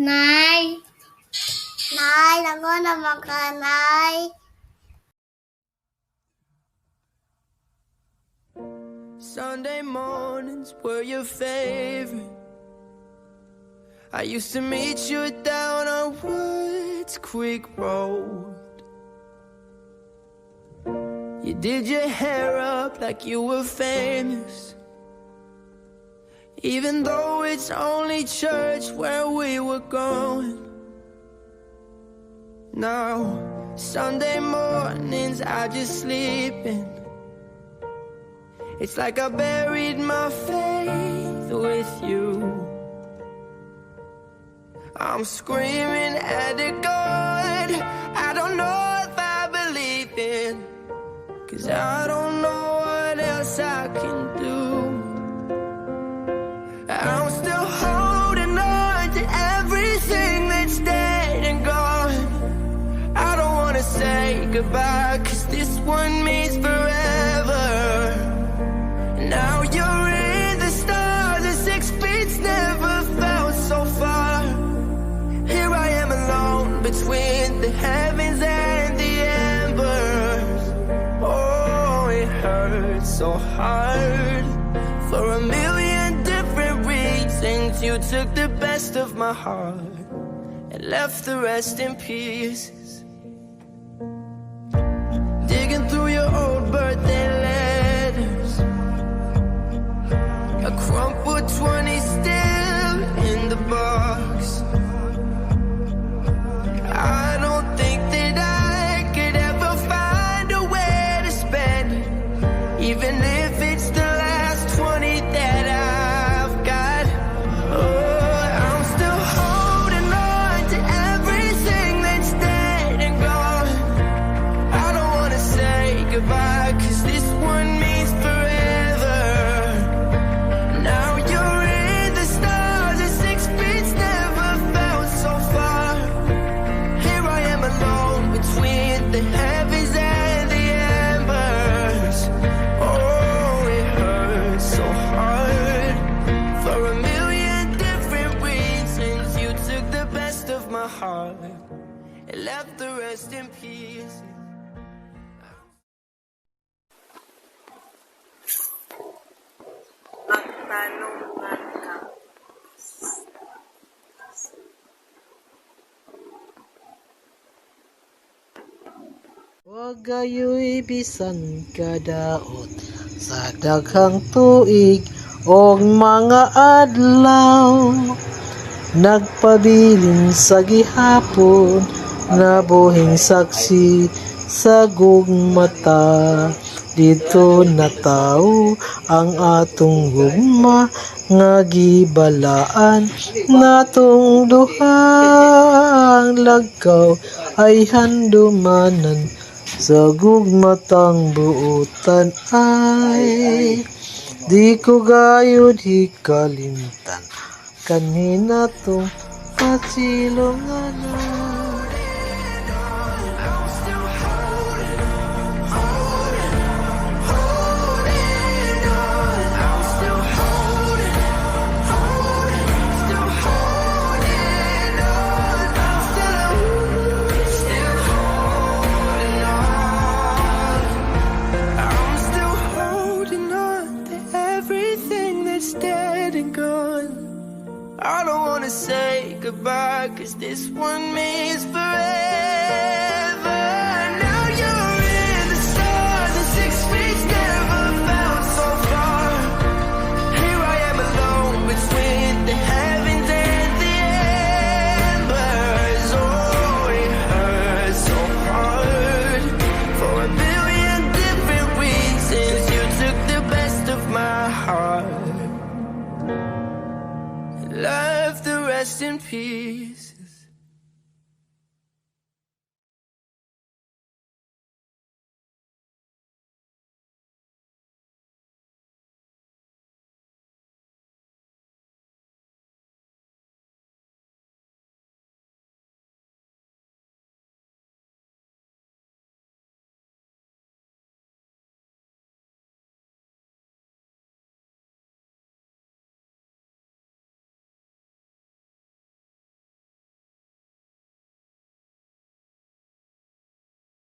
Nay, Nay, nago naman ka, Nay. Sunday mornings were your favorite. I used to meet you down on Woods Creek Road. You did your hair up like you were famous, even though it's only church where we were going. Now, Sunday mornings I just sleep in. It's like I buried my faith with you. I'm screaming at the God I don't know if I believe in, 'cause I don't know what else I can do. I'm still holding on to everything that's dead and gone. I don't wanna say goodbye, 'cause this one means forever. Now you're in the stars, and 6 feet never felt so far. Here I am alone between the heavens and the embers. Oh, it hurts so hard. For a million different reasons, you took the best of my heart and left the rest in pieces. Digging through your old birthday letters, a crumpled 20 still in the box. I don't think that I could ever find a way to spend it, even if it's the last 20 that I've got. Oh, I'm still holding on to everything that's dead and gone. I don't wanna say goodbye, 'cause this one means forever. Now you're in the stars, and 6 feet never felt so far. Here I am alone between the heavens and the embers. Oh, it hurts so hard. For a million different reasons, you took the best of my heart and left the rest in peace. Magtanungan ka. Huwag kayo'y bisan kadaot sa daghang tuig o mga adlaw. Nagpabilin sa gihapon, nabuhing saksi sa gugmata. Dito nataw ang atong gugma nga gibalaan natong duhang lagkaw ay handumanan sa gugmatang buutan ay di ko gayud hikalimtan kanina tong pasilunganan. I don't wanna say goodbye, 'cause this one means forever. Now you're in the stars, and 6 feet never felt so far. Here I am alone between the heavens and the embers. Oh, it hurts so hard. For a million different reasons, you took the best of my heart, left the rest in peace.